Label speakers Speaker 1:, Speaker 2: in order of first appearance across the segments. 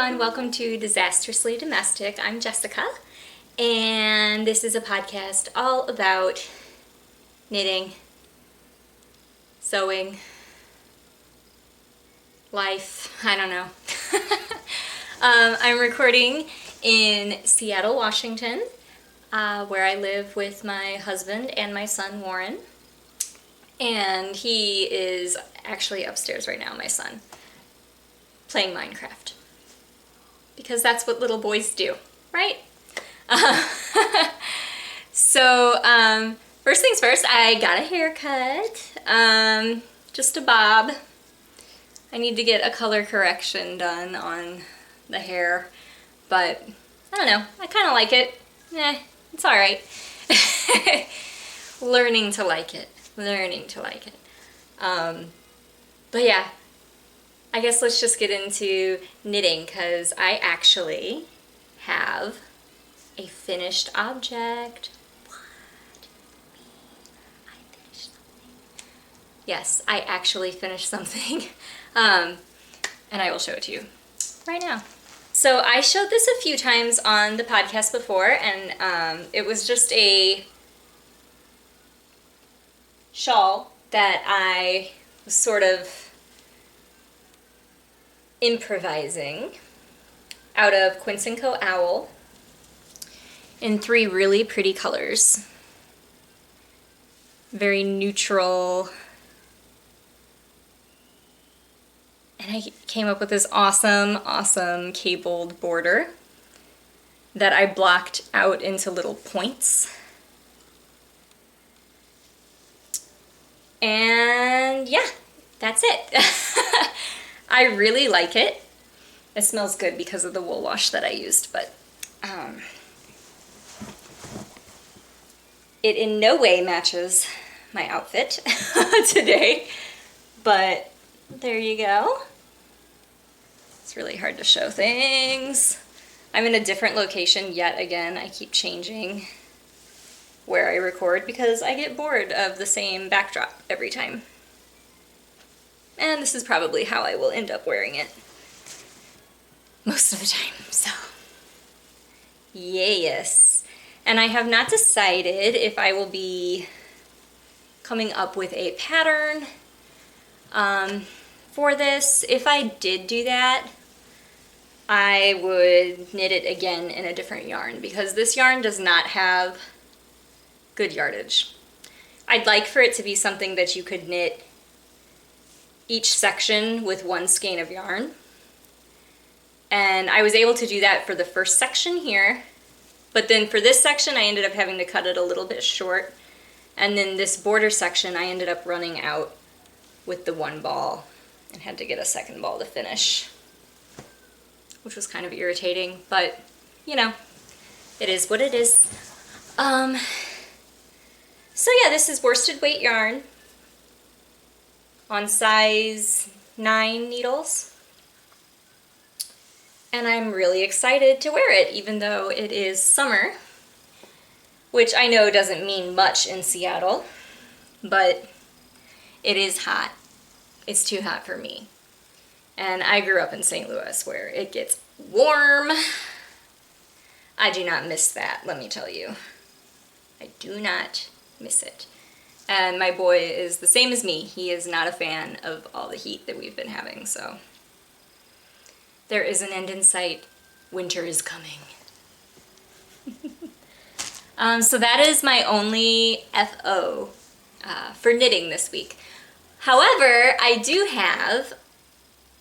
Speaker 1: everyone, welcome to Disastrously Domestic. I'm Jessica, and this is a podcast all about knitting, sewing, life, I don't know. I'm recording in Seattle, Washington, where I live with my husband and my son, Warren. And he is actually upstairs right now, my son, playing Minecraft. Because that's what little boys do, right? So, first things first, I got a haircut. Just a bob. I need to get a color correction done on the hair, but I don't know, I kind of like it. It's alright. Learning to like it. But yeah, I guess let's just get into knitting, because I actually have a finished object. What? Me? I finished something. Yes, I actually finished something. And I will show it to you right now. So I showed this a few times on the podcast before, and it was just a shawl that I was sort of improvising out of Quince & Co. Owl in 3 really pretty colors. Very neutral. And I came up with this awesome cabled border that I blocked out into little points. And yeah, that's it. I really like it. It smells good because of the wool wash that I used, but it in no way matches my outfit today, but there you go. It's really hard to show things. I'm in a different location yet again. I keep changing where I record because I get bored of the same backdrop every time. And this is probably how I will end up wearing it most of the time, so yes. And I have not decided if I will be coming up with a pattern for this. If I did do that, I would knit it again in a different yarn, because this yarn does not have good yardage. I'd like for it to be something that you could knit each section with 1 skein of yarn. And I was able to do that for the first section here, but then for this section I ended up having to cut it a little bit short, and then this border section I ended up running out with the 1 ball and had to get a 2nd ball to finish, which was kind of irritating, but you know, it is what it is. So yeah, this is worsted weight yarn on size 9 needles. And I'm really excited to wear it, even though it is summer, which I know doesn't mean much in Seattle, but it is hot. It's too hot for me. And I grew up in St. Louis, where it gets warm. I do not miss that, let me tell you. I do not miss it. And my boy is the same as me. He is not a fan of all the heat that we've been having, so there is an end in sight. Winter is coming. So that is my only FO for knitting this week. However, I do have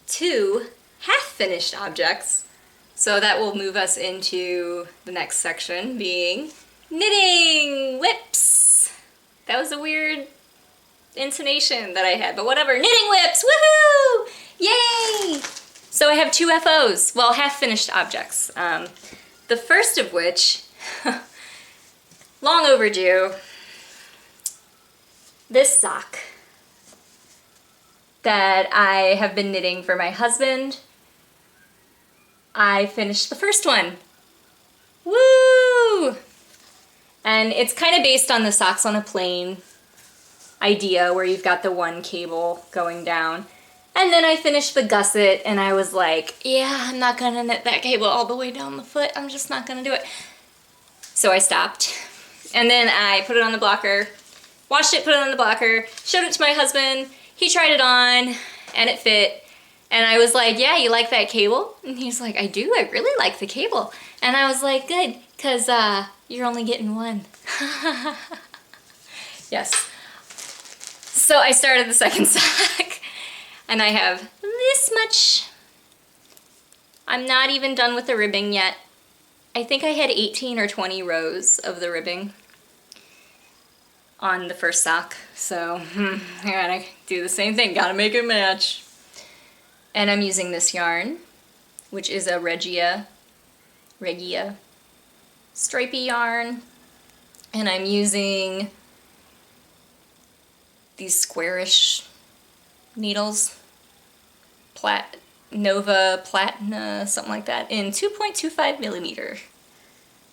Speaker 1: 2 half-finished objects, so that will move us into the next section, being knitting whips. That was a weird intonation that I had, but whatever. Knitting whips, woohoo! Yay! So I have 2 FOs, well, half-finished objects. The first of which, long overdue, this sock that I have been knitting for my husband. I finished the first one. Woo! And it's kind of based on the socks on a plane idea, where you've got the 1 cable going down. And then I finished the gusset and I was like, yeah, I'm not gonna knit that cable all the way down the foot. I'm just not gonna do it. So I stopped. And then I put it on the blocker, washed it, put it on the blocker, showed it to my husband. He tried it on and it fit. And I was like, yeah, you like that cable? And he's like, I do, I really like the cable. And I was like, good, because you're only getting one. Yes. So I started the second sock. And I have this much. I'm not even done with the ribbing yet. I think I had 18 or 20 rows of the ribbing on the first sock. So I gotta do the same thing, gotta make it match. And I'm using this yarn, which is a Regia stripy yarn. And I'm using these squarish needles, Nova Platina, something like that, in 2.25 millimeter.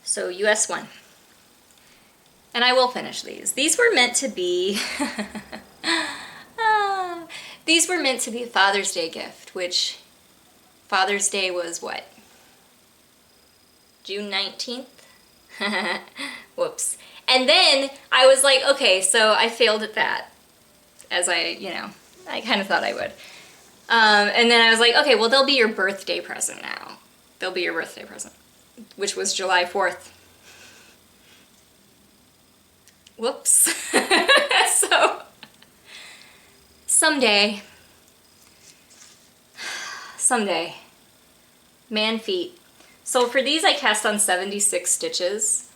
Speaker 1: So US 1. And I will finish these. These were meant to be, these were meant to be a Father's Day gift, which Father's Day was what? June 19th? Whoops. And then I was like, okay, so I failed at that, as I kind of thought I would. And then I was like, okay, well, they'll be your birthday present now. They'll be your birthday present, which was July 4th. Whoops. So, someday, man feet. So for these, I cast on 76 stitches.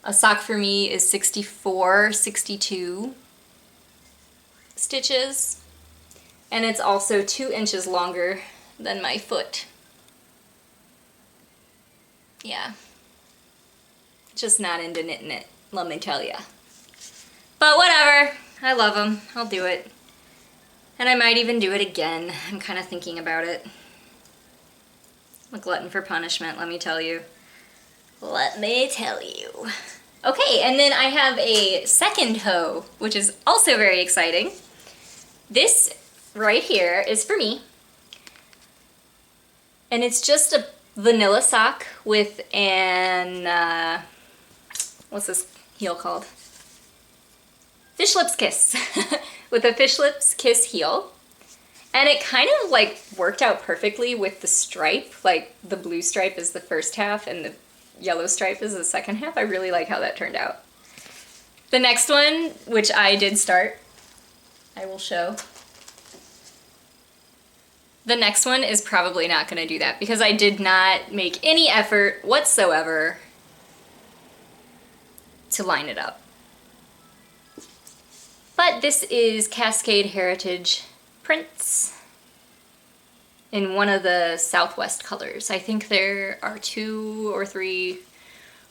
Speaker 1: A sock for me is 64, 62 stitches. And it's also 2 inches longer than my foot. Yeah. Just not into knitting it, let me tell ya. But whatever, I love them, I'll do it. And I might even do it again. I'm kind of thinking about it. I'm a glutton for punishment, let me tell you. Let me tell you. Okay, and then I have a second hoe, which is also very exciting. This right here is for me. And it's just a vanilla sock with an, what's this heel called? Fish Lips Kiss. With a Fish Lips Kiss heel. And it kind of like worked out perfectly with the stripe. Like the blue stripe is the first half and the yellow stripe is the second half. I really like how that turned out. The next one, which I did start, I will show. The next one is probably not going to do that because I did not make any effort whatsoever to line it up. But this is Cascade Heritage Prints in one of the Southwest colors. I think there are 2 or 3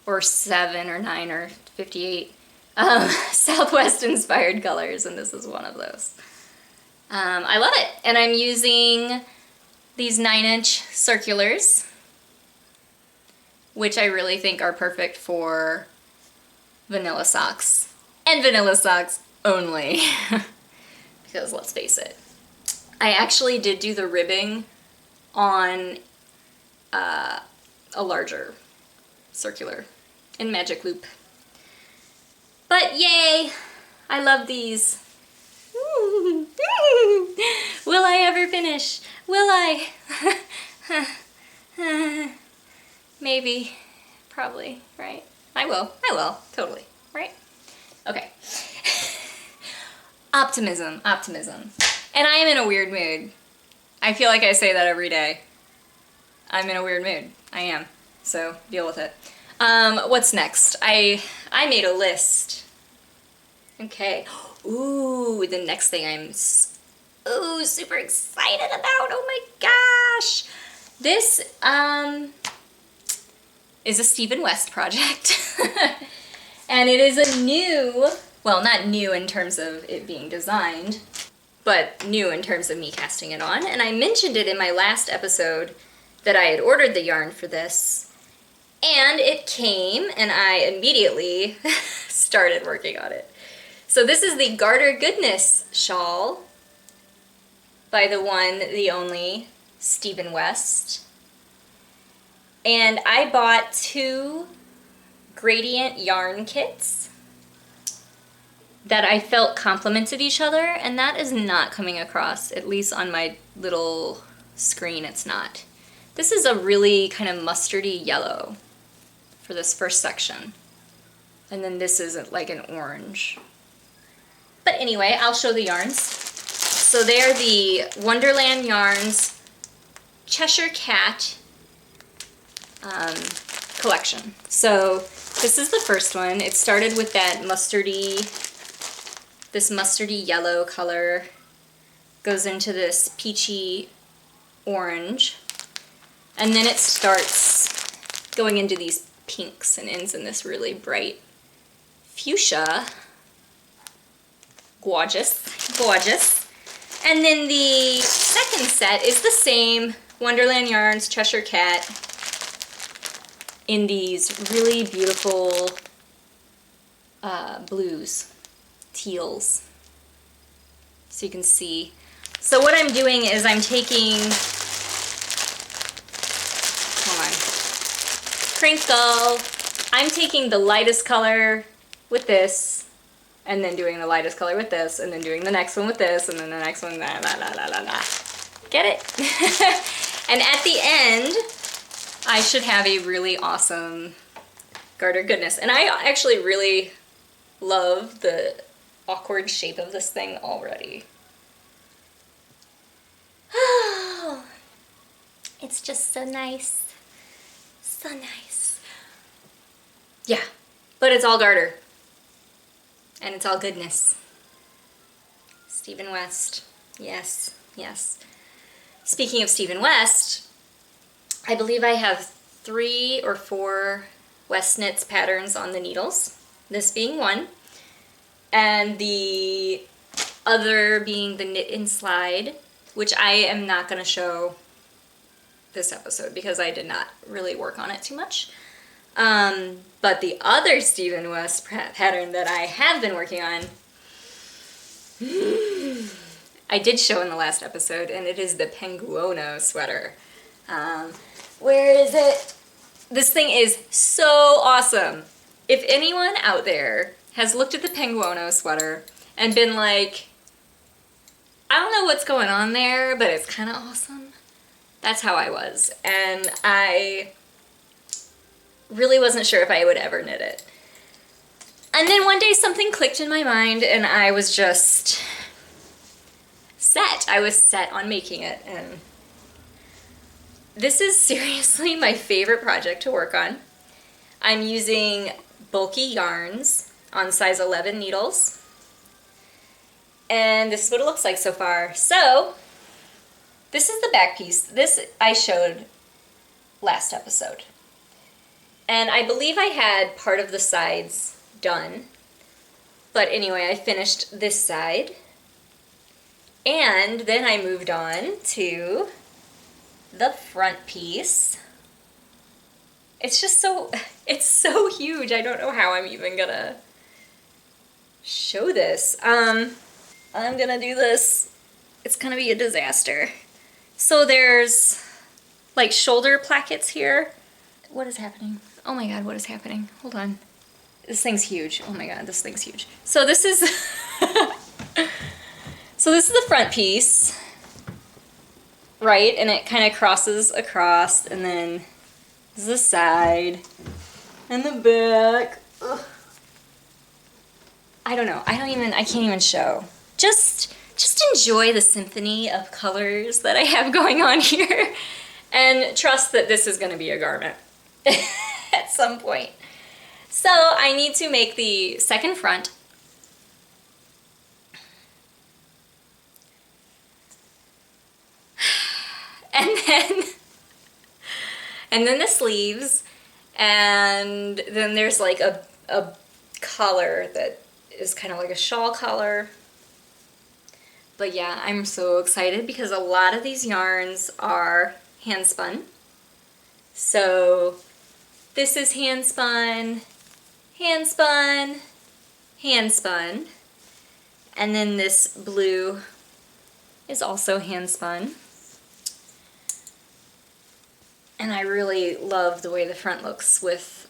Speaker 1: or 7 or 9 or 58 Southwest inspired colors, and this is one of those. I love it, and I'm using these 9-inch circulars, which I really think are perfect for vanilla socks, and vanilla socks only, because let's face it, I actually did do the ribbing on a larger circular in Magic Loop, but yay, I love these. Will I ever finish? Will I? Maybe. Probably, right? I will, totally, right? Okay. Optimism. And I am in a weird mood. I feel like I say that every day. I'm in a weird mood. I am. So, deal with it. What's next? I made a list. Okay. Ooh, the next thing I'm super excited about. Oh my gosh. This is a Stephen West project. And it is a new, well, not new in terms of it being designed, but new in terms of me casting it on. And I mentioned it in my last episode that I had ordered the yarn for this. And it came, and I immediately started working on it. So this is the Garter Goodness shawl. by the one, the only, Stephen West. And I bought 2 gradient yarn kits that I felt complemented each other, and that is not coming across, at least on my little screen it's not. This is a really kind of mustardy yellow for this first section. And then this is like an orange. But anyway, I'll show the yarns. So they're the Wonderland Yarns Cheshire Cat collection. So this is the first one. It started with that this mustardy yellow color, goes into this peachy orange, and then it starts going into these pinks and ends in this really bright fuchsia. Gorgeous, gorgeous. And then the second set is the same Wonderland Yarns Cheshire Cat in these really beautiful blues, teals, so you can see. So what I'm doing is I'm taking, hold on, crinkle, I'm taking the lightest color with this, and then doing the lightest color with this, and then doing the next one with this, and then the next one, la la la la la la. Get it? And at the end, I should have a really awesome garter goodness. And I actually really love the awkward shape of this thing already. Oh, it's just so nice. So nice. Yeah, but it's all garter. And it's all goodness. Stephen West. Yes, yes. Speaking of Stephen West, I believe I have 3 or 4 West Knits patterns on the needles, this being one, and the other being the Knit and Slide, which I am not going to show this episode because I did not really work on it too much. But the other Stephen West pattern that I have been working on, I did show in the last episode, and it is the Penguono sweater. Where is it? This thing is so awesome. If anyone out there has looked at the Penguono sweater and been like, I don't know what's going on there, but it's kind of awesome, that's how I was. And I really wasn't sure if I would ever knit it. And then one day something clicked in my mind, and I was just set. I was set on making it, and this is seriously my favorite project to work on. I'm using bulky yarns on size 11 needles, and this is what it looks like so far. So this is the back piece. This I showed last episode, and I believe I had part of the sides done, but anyway, I finished this side. And then I moved on to the front piece. It's just it's so huge. I don't know how I'm even gonna show this. I'm gonna do this. It's gonna be a disaster. So there's like shoulder plackets here. What is happening? Oh my God, what is happening? Hold on. This thing's huge. Oh my God, this thing's huge. So this is so this is the front piece, right? And it kind of crosses across, and then this is the side and the back. Ugh. I don't know. I can't even show. Just enjoy the symphony of colors that I have going on here, and trust that this is going to be a garment at some point. So I need to make the second front. And then the sleeves, and then there's like a collar that is kind of like a shawl collar. But yeah, I'm so excited because a lot of these yarns are hand spun. So this is hand spun, hand spun, hand spun, and then this blue is also hand spun. And I really love the way the front looks with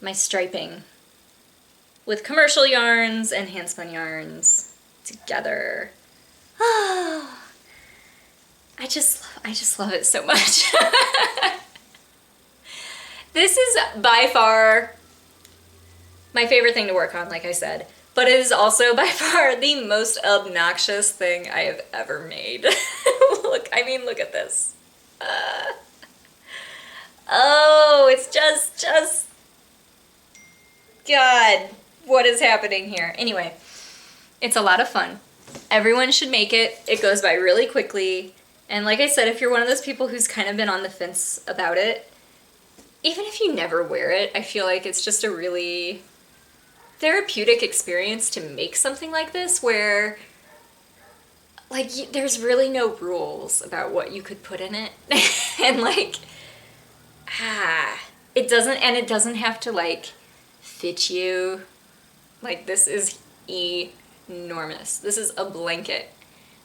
Speaker 1: my striping with commercial yarns and hand spun yarns together. Oh, I just love it so much. This is by far my favorite thing to work on, like I said, but it is also by far the most obnoxious thing I have ever made. Look at this. Oh, it's just, God, what is happening here? Anyway, it's a lot of fun. Everyone should make it. It goes by really quickly. And like I said, if you're one of those people who's kind of been on the fence about it, even if you never wear it, I feel like it's just a really therapeutic experience to make something like this where like there's really no rules about what you could put in it. And like it doesn't have to like fit you. Like this is enormous. This is a blanket.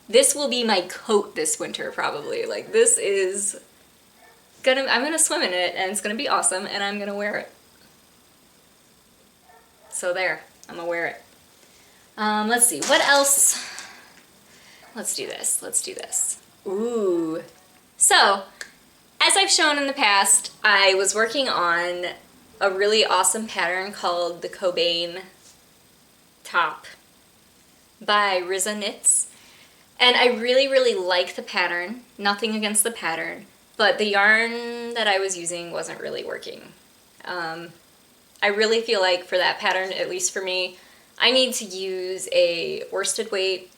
Speaker 1: This will be my coat this winter probably. Like this is I'm gonna swim in it and it's gonna be awesome and I'm gonna wear it. So there, I'm gonna wear it. Let's see, what else? Let's do this. Ooh. So, as I've shown in the past, I was working on a really awesome pattern called the Cobain top by Riza Knits. And I really, really like the pattern. Nothing against the pattern, but the yarn that I was using wasn't really working. I really feel like for that pattern, at least for me, I need to use a worsted weight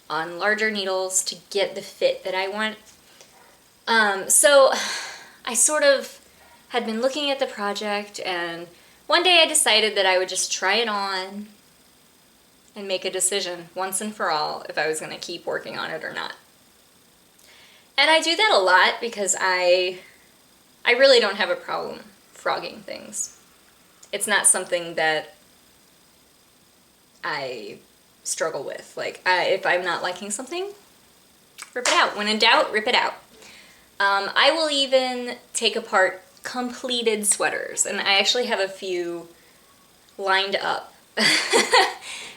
Speaker 1: on larger needles to get the fit that I want. So I sort of had been looking at the project, and one day I decided that I would just try it on and make a decision once and for all if I was going to keep working on it or not. And I do that a lot because I really don't have a problem frogging things. It's not something that I struggle with. Like, if I'm not liking something, rip it out. When in doubt, rip it out. I will even take apart completed sweaters, and I actually have a few lined up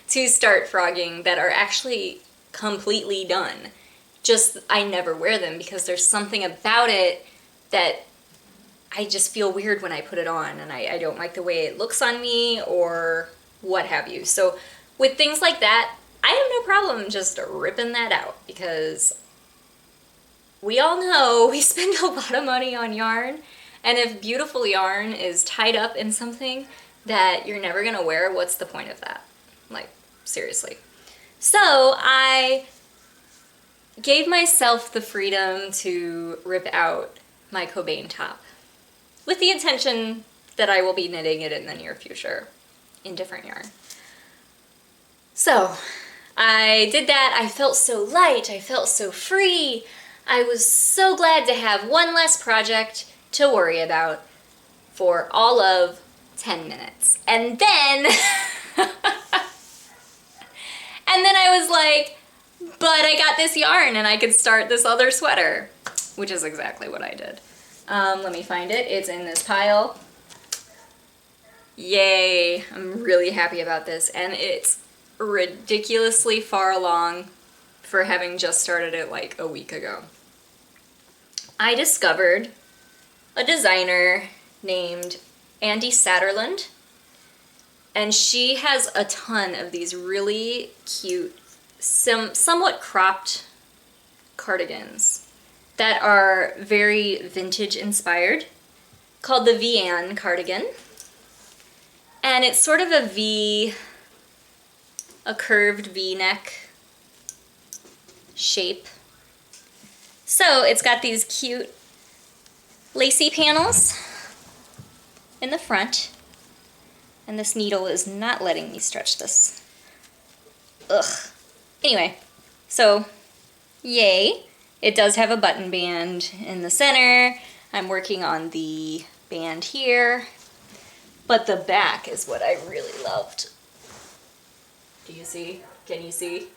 Speaker 1: to start frogging that are actually completely done. Just, I never wear them because there's something about it that I just feel weird when I put it on, and I don't like the way it looks on me or what have you. So with things like that, I have no problem just ripping that out because we all know we spend a lot of money on yarn, and if beautiful yarn is tied up in something that you're never gonna wear, what's the point of that? Like, seriously. So I gave myself the freedom to rip out my Cobain top with the intention that I will be knitting it in the near future in different yarn. So I did that. I felt so light. I felt so free. I was so glad to have one less project to worry about for all of 10 minutes. And then, and then I was like, but I got this yarn and I could start this other sweater, which is exactly what I did. Let me find it. It's in this pile. Yay. I'm really happy about this. And it's ridiculously far along for having just started it like a week ago. I discovered a designer named Andy Satterland, and she has a ton of these really cute, somewhat cropped cardigans that are very vintage inspired, called the Vian cardigan. And it's sort of a curved V-neck shape. So it's got these cute lacy panels in the front, and this needle is not letting me stretch this. Ugh. Anyway, so yay. It does have a button band in the center. I'm working on the band here, but the back is what I really loved. Do you see? Can you see?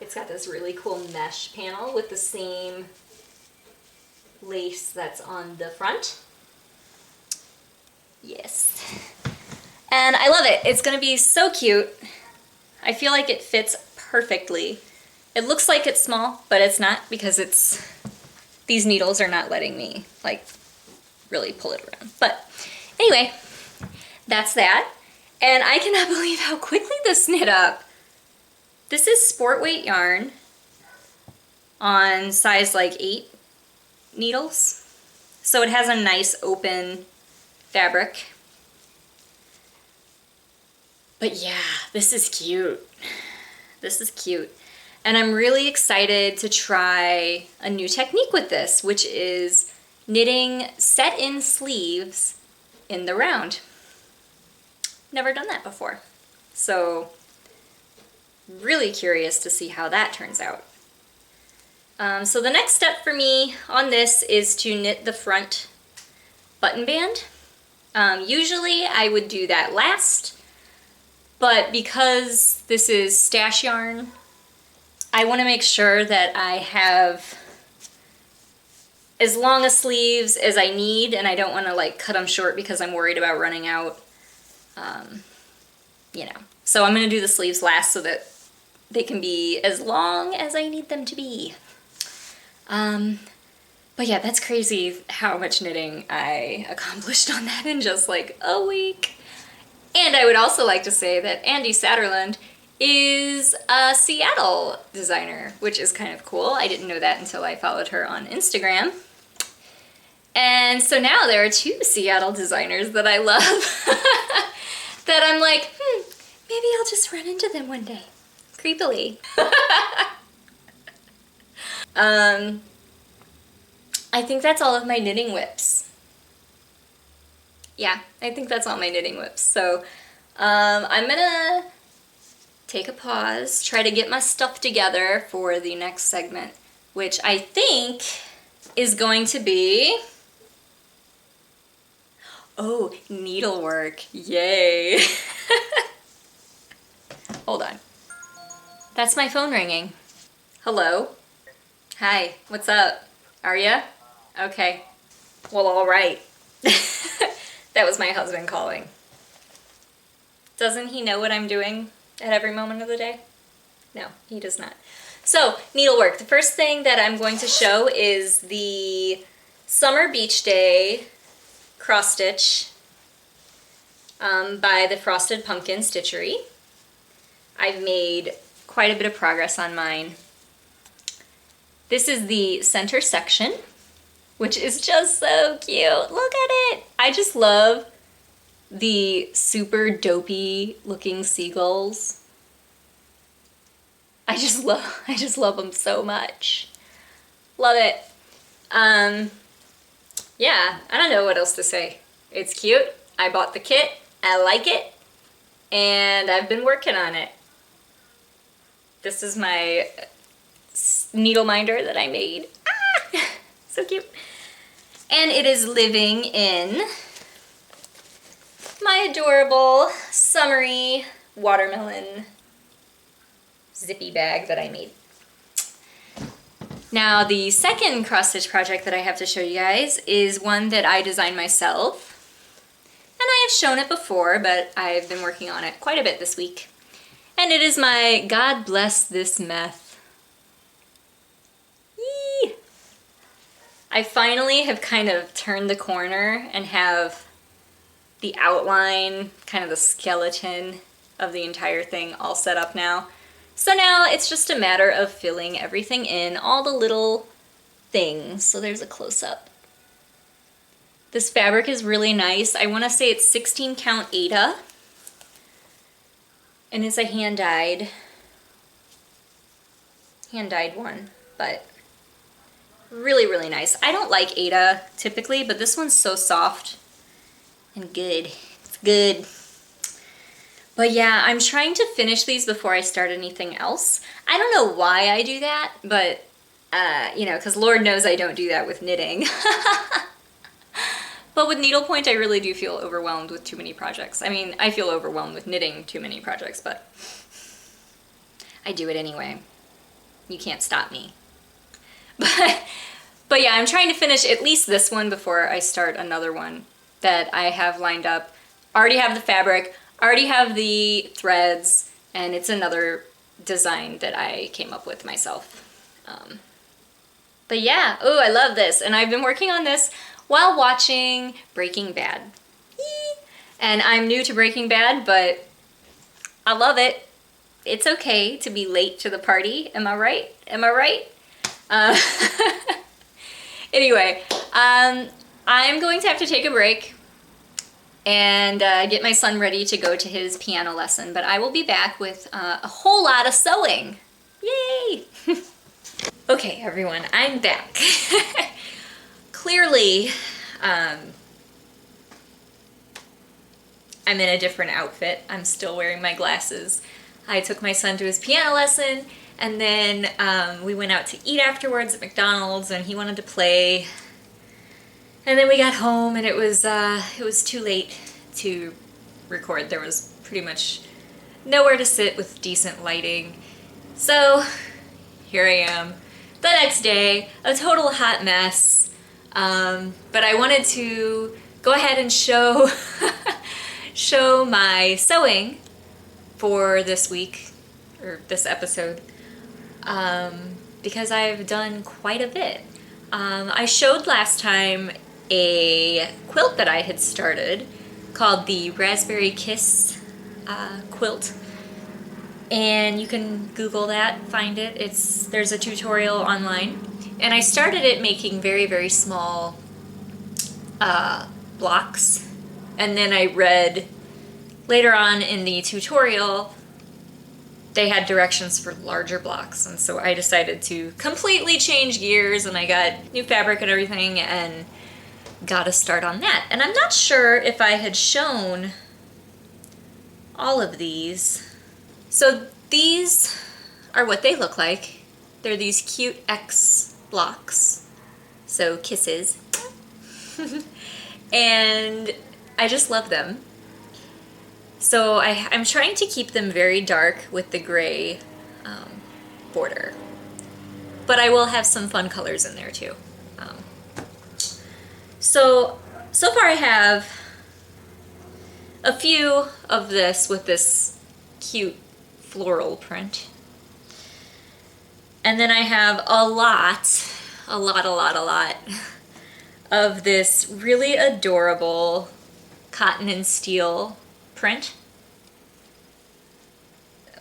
Speaker 1: It's got this really cool mesh panel with the same lace that's on the front. Yes. And I love it. It's gonna be so cute. I feel like it fits perfectly. It looks like it's small, but it's not, because these needles are not letting me like really pull it around. But anyway, that's that. And I cannot believe how quickly this knit up. This is sport weight yarn on size like 8 needles. So it has a nice open fabric. But yeah, this is cute. This is cute. And I'm really excited to try a new technique with this, which is knitting set-in sleeves in the round. Never done that before. So really curious to see how that turns out. So the next step for me on this is to knit the front button band. Usually I would do that last, but because this is stash yarn, I want to make sure that I have as long a sleeves as I need, and I don't want to like cut them short because I'm worried about running out, you know. So I'm going to do the sleeves last so that they can be as long as I need them to be. But yeah, that's crazy how much knitting I accomplished on that in just like a week. And I would also like to say that Andy Satterlund is a Seattle designer, which is kind of cool. I didn't know that until I followed her on Instagram. And so now there are 2 Seattle designers that I love that I'm like, maybe I'll just run into them one day. Creepily. I think that's all of my knitting whips. Yeah, I think that's all my knitting whips. So I'm gonna take a pause, try to get my stuff together for the next segment, which I think is going to be, oh, needlework, yay. Hold on. That's my phone ringing. Hello? Hi, what's up? Are ya? Okay. Well, all right. That was my husband calling. Doesn't he know what I'm doing at every moment of the day? No, he does not. So, needlework. The first thing that I'm going to show is the Summer Beach Day cross stitch by the Frosted Pumpkin Stitchery. I've made quite a bit of progress on mine. This is the center section, which is just so cute. Look at it. I just love the super dopey looking seagulls. I just love them so much. Love it. Yeah, I don't know what else to say. It's cute. I bought the kit. I like it. And I've been working on it. This is my needle minder that I made. Ah! So cute. And it is living in my adorable summery watermelon zippy bag that I made. Now the second cross stitch project that I have to show you guys is one that I designed myself. And I have shown it before, but I've been working on it quite a bit this week. And it is my God Bless This Meth. Yee! I finally have kind of turned the corner and have the outline, kind of the skeleton of the entire thing all set up now. So now it's just a matter of filling everything in, all the little things. So there's a close-up. This fabric is really nice. I want to say it's 16 count Aida. And it's a hand-dyed one, but really, really nice. I don't like Aida typically, but this one's so soft and good. It's good. But yeah, I'm trying to finish these before I start anything else. I don't know why I do that, but, you know, because Lord knows I don't do that with knitting. But with needlepoint, I really do feel overwhelmed with too many projects. I mean, I feel overwhelmed with knitting too many projects, but I do it anyway. you can't stop me. But yeah, I'm trying to finish at least this one before I start another one that I have lined up. Already have the fabric, already have the threads, and it's another design that I came up with myself. But yeah, oh, I love this. And I've been working on this while watching Breaking Bad. Yee! And I'm new to Breaking Bad, but I love it. It's okay to be late to the party. Am I right? Am I right? Anyway, I'm going to have to take a break and get my son ready to go to his piano lesson, but I will be back with a whole lot of sewing. Yay! Okay, everyone, I'm back. Clearly, I'm in a different outfit. I'm still wearing my glasses. I took my son to his piano lesson, and then we went out to eat afterwards at McDonald's, and he wanted to play. And then we got home, and it was too late to record. There was pretty much nowhere to sit with decent lighting. So here I am, the next day, a total hot mess. But I wanted to go ahead and show show my sewing for this week, or this episode, because I've done quite a bit. I showed last time a quilt that I had started called the Raspberry Kiss quilt, and you can Google that, find it. There's a tutorial online, and I started it making very, very small blocks, and then I read later on in the tutorial they had directions for larger blocks, and so I decided to completely change gears, and I got new fabric and everything and got a start on that. And I'm not sure if I had shown all of these. So these are what they look like. They're these cute X blocks, so kisses. And I just love them. So I'm trying to keep them very dark with the gray border, but I will have some fun colors in there too. So far I have a few of this with this cute floral print. And then I have a lot of this really adorable cotton and steel print.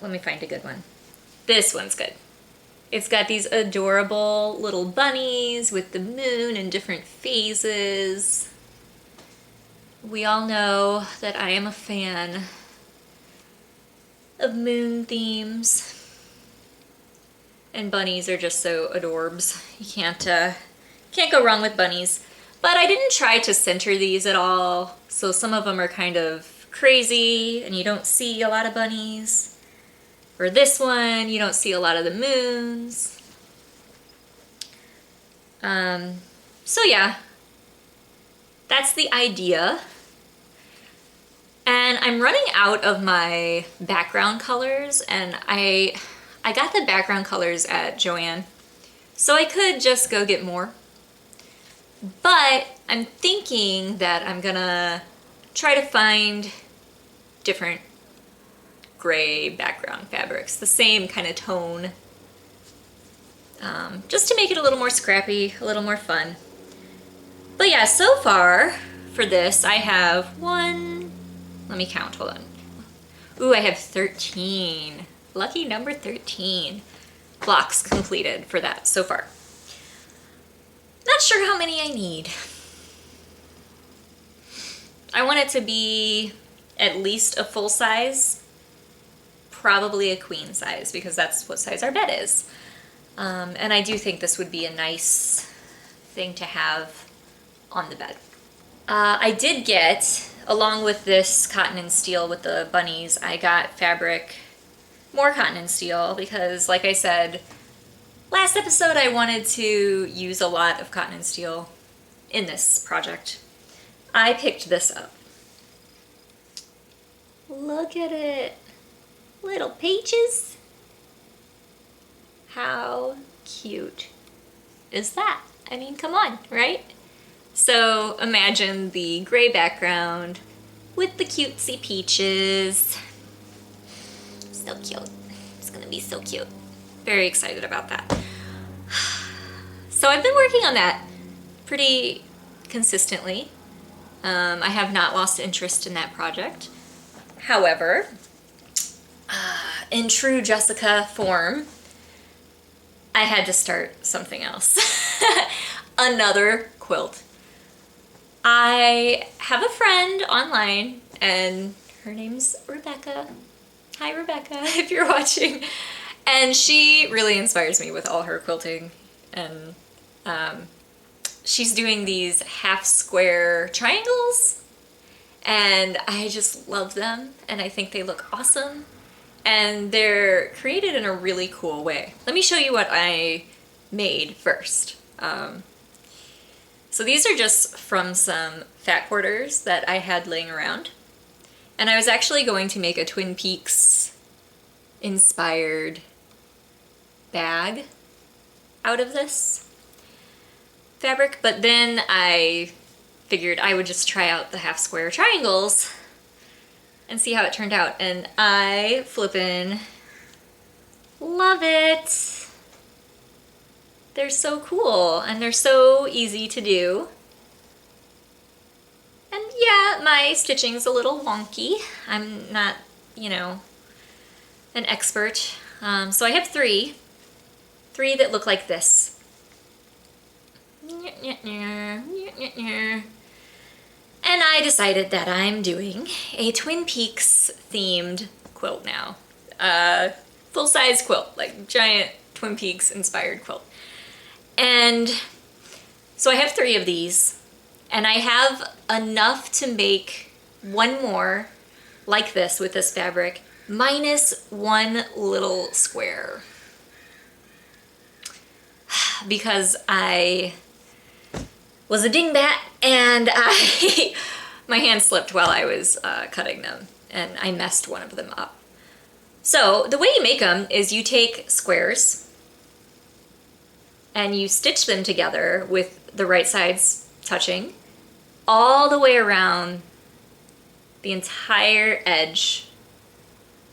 Speaker 1: Let me find a good one. This one's good. It's got these adorable little bunnies with the moon in different phases. We all know that I am a fan of moon themes. And bunnies are just so adorbs. You can't go wrong with bunnies. But I didn't try to center these at all, so some of them are kind of crazy and you don't see a lot of bunnies. For this one, you don't see a lot of the moons. So yeah, that's the idea. And I'm running out of my background colors, and I got the background colors at Joann, so I could just go get more. But I'm thinking that I'm gonna try to find different gray background fabrics, the same kind of tone, just to make it a little more scrappy, a little more fun. But yeah, so far for this I have let me count, hold on. Ooh, I have 13. Lucky number 13 blocks completed for that so far. Not sure how many I need. I want it to be at least a full size, probably a queen size, because that's what size our bed is. And I do think this would be a nice thing to have on the bed. I did get, along with this cotton and steel with the bunnies, I got fabric, more cotton and steel, because like I said, last episode I wanted to use a lot of cotton and steel in this project. I picked this up. Look at it. Little peaches. How cute is that? I mean, come on, right? So imagine the gray background with the cutesy peaches. So cute. It's gonna be so cute. Very excited about that. So I've been working on that pretty consistently. I have not lost interest in that project. However, in true Jessica form, I had to start something else. Another quilt. I have a friend online, and her name's Rebecca. Hi, Rebecca, if you're watching. And she really inspires me with all her quilting. And she's doing these half square triangles, and I just love them, and I think they look awesome. And they're created in a really cool way. Let me show you what I made first. So these are just from some fat quarters that I had laying around. And I was actually going to make a Twin Peaks inspired bag out of this fabric, but then I figured I would just try out the half square triangles and see how it turned out, and I flippin' love it. They're so cool, and they're so easy to do. And yeah, my stitching's a little wonky. I'm not, you know, an expert. So I have three that look like this. And I decided that I'm doing a Twin Peaks themed quilt now. Full-size quilt, like giant Twin Peaks inspired quilt. And so I have 3 of these, and I have enough to make one more like this with this fabric, minus one little square. Because I was a dingbat, and my hand slipped while I was cutting them, and I messed one of them up. So the way you make them is you take squares and you stitch them together with the right sides touching all the way around the entire edge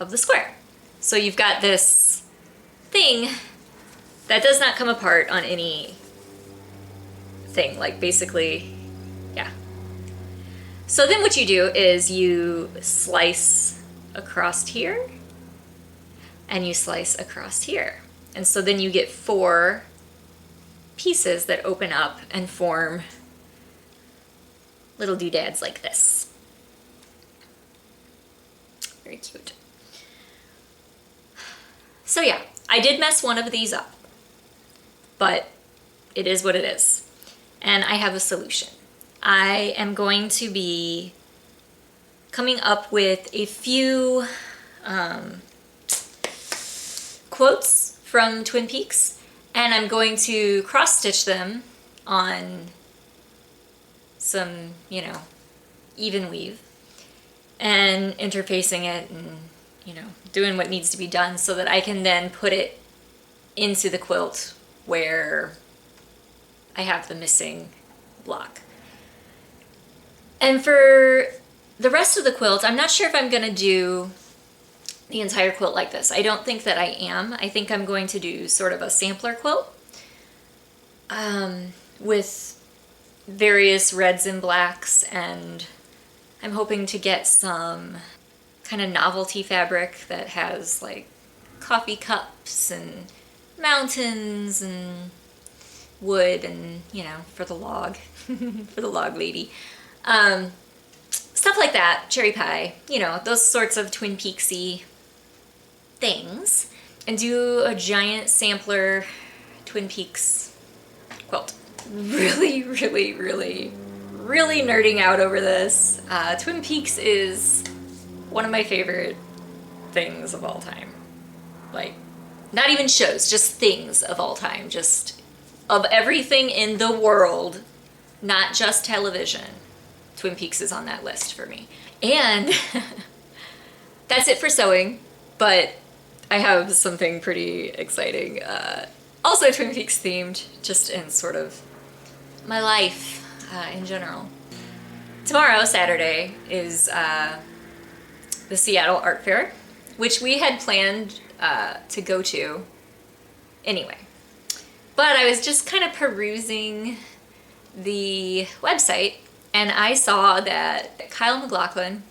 Speaker 1: of the square. So you've got this thing that does not come apart on any thing, like basically, yeah. So then what you do is you slice across here and you slice across here. And so then you get 4 pieces that open up and form little doodads like this. Very cute. So yeah, I did mess one of these up, but it is what it is. And I have a solution. I am going to be coming up with a few quotes from Twin Peaks, and I'm going to cross stitch them on some, you know, even weave and interfacing it and, you know, doing what needs to be done so that I can then put it into the quilt where I have the missing block. And for the rest of the quilt, I'm not sure if I'm gonna do the entire quilt like this. I don't think that I am. I think I'm going to do sort of a sampler quilt with various reds and blacks, and I'm hoping to get some kind of novelty fabric that has like coffee cups and mountains and wood and, you know, for the log, for the log lady. Stuff like that, cherry pie, you know, those sorts of Twin Peaksy things, and do a giant sampler Twin Peaks quilt. Really, really, really, really nerding out over this. Twin Peaks is one of my favorite things of all time. Like, not even shows, just things of all time. Just of everything in the world, not just television. Twin Peaks is on that list for me. And that's it for sewing, but I have something pretty exciting, also Twin Peaks themed, just in sort of my life in general. Tomorrow, Saturday, is the Seattle Art Fair, which we had planned to go to anyway. But I was just kind of perusing the website and I saw that Kyle MacLachlan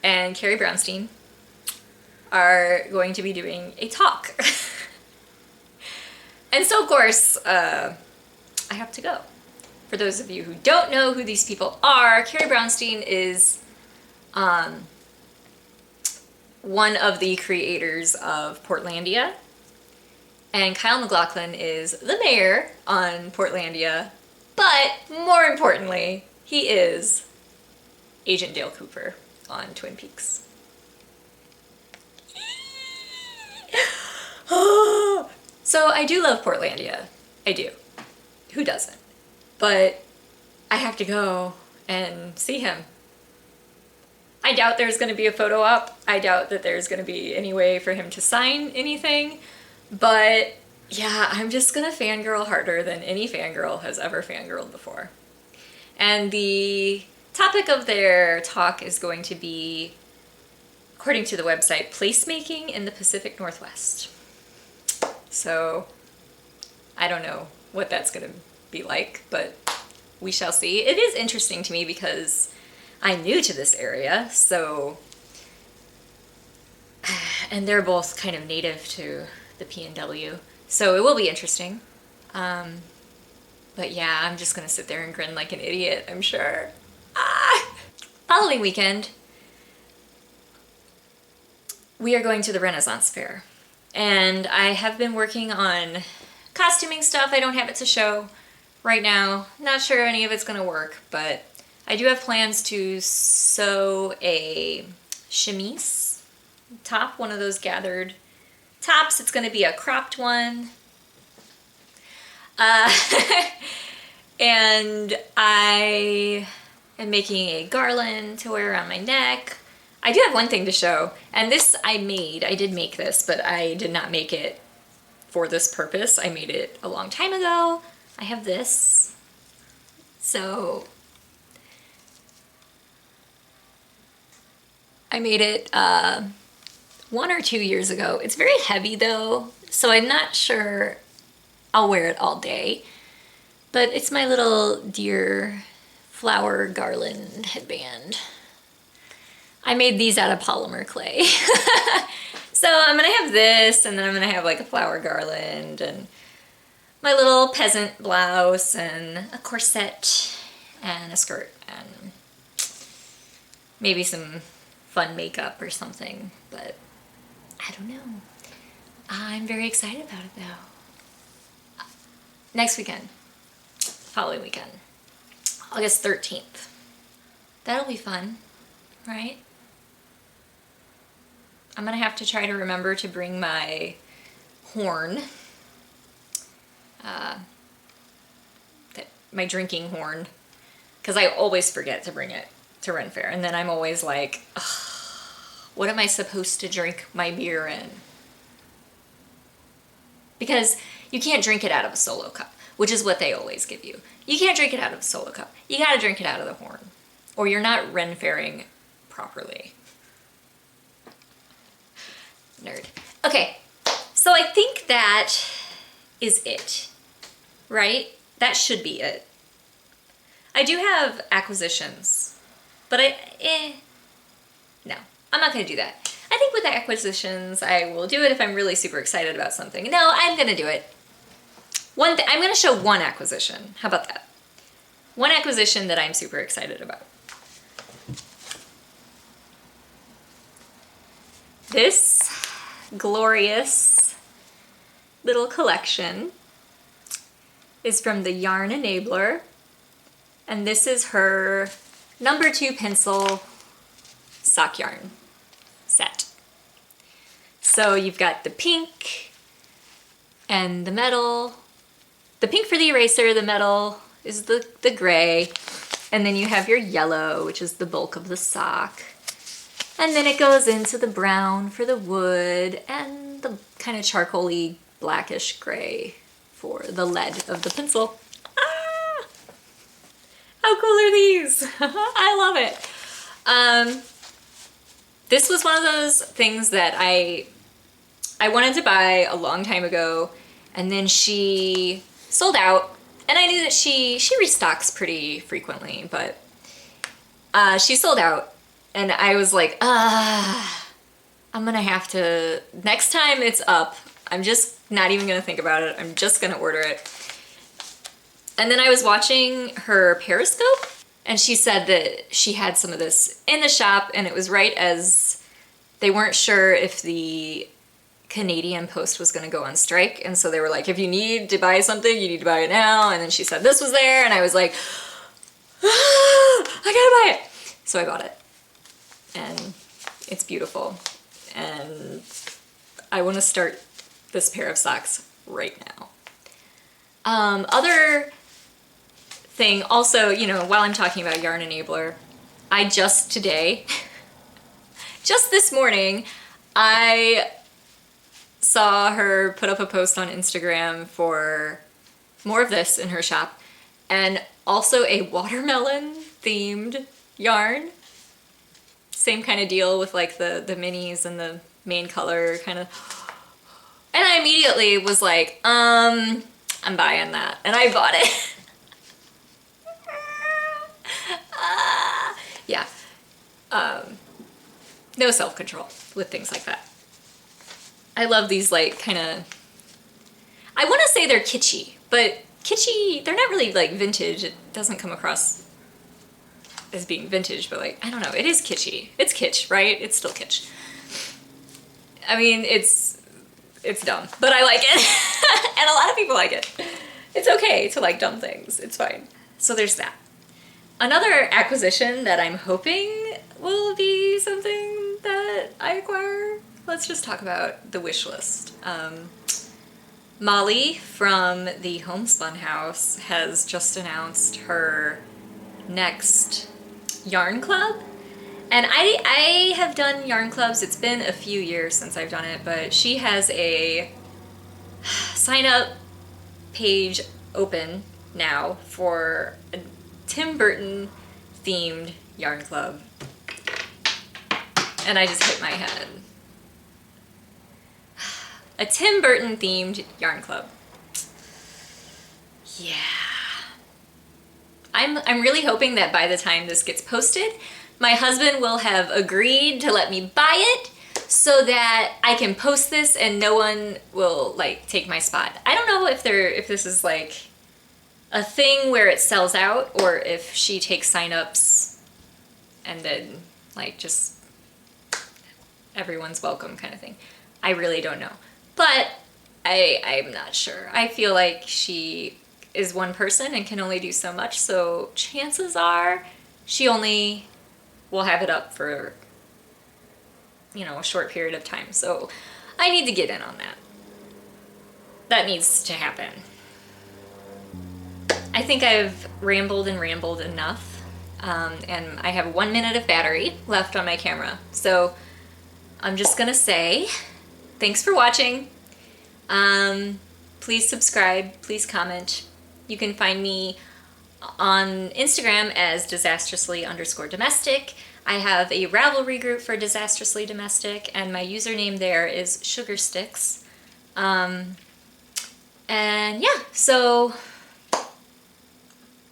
Speaker 1: and Carrie Brownstein are going to be doing a talk. And so of course, I have to go. For those of you who don't know who these people are, Carrie Brownstein is one of the creators of Portlandia, and Kyle MacLachlan is the mayor on Portlandia, but more importantly, he is Agent Dale Cooper on Twin Peaks. So I do love Portlandia. I do. Who doesn't? But I have to go and see him. I doubt there's going to be a photo op. I doubt that there's going to be any way for him to sign anything. But yeah, I'm just going to fangirl harder than any fangirl has ever fangirled before. And the topic of their talk is going to be, according to the website, placemaking in the Pacific Northwest. So I don't know what that's going to be like, but we shall see. It is interesting to me because I'm new to this area, so, and they're both kind of native to the PNW, so it will be interesting. But yeah, I'm just gonna sit there and grin like an idiot, I'm sure. Following weekend, we are going to the Renaissance Fair, and I have been working on costuming stuff. I don't have it to show right now. Not sure any of it's gonna work, but I do have plans to sew a chemise top, one of those gathered tops. It's gonna be a cropped one. And I am making a garland to wear around my neck. I do have one thing to show, and this I did make this, but I did not make it for this purpose. I made it a long time ago. I have this. So I made it 1 or 2 years ago. It's very heavy though, so I'm not sure I'll wear it all day. But it's my little deer flower garland headband. I made these out of polymer clay. So I'm gonna have this, and then I'm gonna have like a flower garland and my little peasant blouse and a corset and a skirt and maybe some fun makeup or something, but I don't know. I'm very excited about it though. Next weekend, following weekend, August 13th. That'll be fun, right? I'm gonna have to try to remember to bring my horn, my drinking horn, because I always forget to bring it to Ren Fair, and then I'm always like, what am I supposed to drink my beer in? Because you can't drink it out of a solo cup, which is what they always give you. You can't drink it out of a solo cup. You gotta drink it out of the horn, or you're not Ren Fairing properly. Nerd. Okay, so I think that is it, right? That should be it. I do have acquisitions, but no, I'm not gonna do that. I think with acquisitions, I will do it if I'm really super excited about something. No, I'm gonna do it. I'm gonna show one acquisition. How about that? One acquisition that I'm super excited about. This glorious little collection is from the Yarn Enabler, and this is her #2 pencil sock yarn set. So you've got the pink and the metal. The pink for the eraser, the metal is the gray, and then you have your yellow, which is the bulk of the sock. And then it goes into the brown for the wood and the kind of charcoaly blackish gray for the lead of the pencil. Ah! How cool are these? I love it. This was one of those things that I wanted to buy a long time ago, and then she sold out, and I knew that she restocks pretty frequently, but she sold out, and I was like, I'm gonna have to, next time it's up, I'm just not even gonna think about it, I'm just gonna order it. And then I was watching her Periscope, and she said that she had some of this in the shop, and it was right as they weren't sure if the Canadian Post was going to go on strike, and so they were like, if you need to buy something, you need to buy it now. And then she said this was there, and I was like, I gotta buy it. So I bought it, and it's beautiful, and I want to start this pair of socks right now. Other thing, also, you know, while I'm talking about Yarn Enabler, I just today, just this morning, I saw her put up a post on Instagram for more of this in her shop, and also a watermelon themed yarn. Same kind of deal with like the minis and the main color kind of. And I immediately was like, I'm buying that. And I bought it. Yeah. No self-control with things like that. I love these like kind of, I want to say they're kitschy, but kitschy, they're not really like vintage. It doesn't come across as being vintage, but like, I don't know, it is kitschy. It's kitsch, right? It's still kitsch. I mean, it's dumb, but I like it. And a lot of people like it. It's okay to like dumb things. It's fine. So there's that. Another acquisition that I'm hoping will be something that I acquire. Let's just talk about the wish list. Molly from the Homespun House has just announced her next yarn club. And I have done yarn clubs. It's been a few years since I've done it, but she has a sign up page open now for a Tim Burton themed yarn club. And I just hit my head. A Tim Burton themed yarn club. Yeah. I'm really hoping that by the time this gets posted, my husband will have agreed to let me buy it so that I can post this and no one will like take my spot. I don't know if this is like a thing where it sells out or if she takes signups and then like just everyone's welcome kind of thing. I really don't know. But I'm not sure. I feel like she is one person and can only do so much, so chances are she only will have it up for, you know, a short period of time. So I need to get in on that. That needs to happen. I think I've rambled and rambled enough, and I have 1 minute of battery left on my camera. So I'm just gonna say, thanks for watching. Please subscribe, please comment. You can find me on Instagram as disastrously_domestic. I have a Ravelry group for Disastrously Domestic, and my username there is sugarsticks. And yeah, so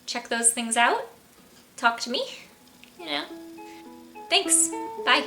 Speaker 1: check those things out. Talk to me, you know. Thanks. Bye.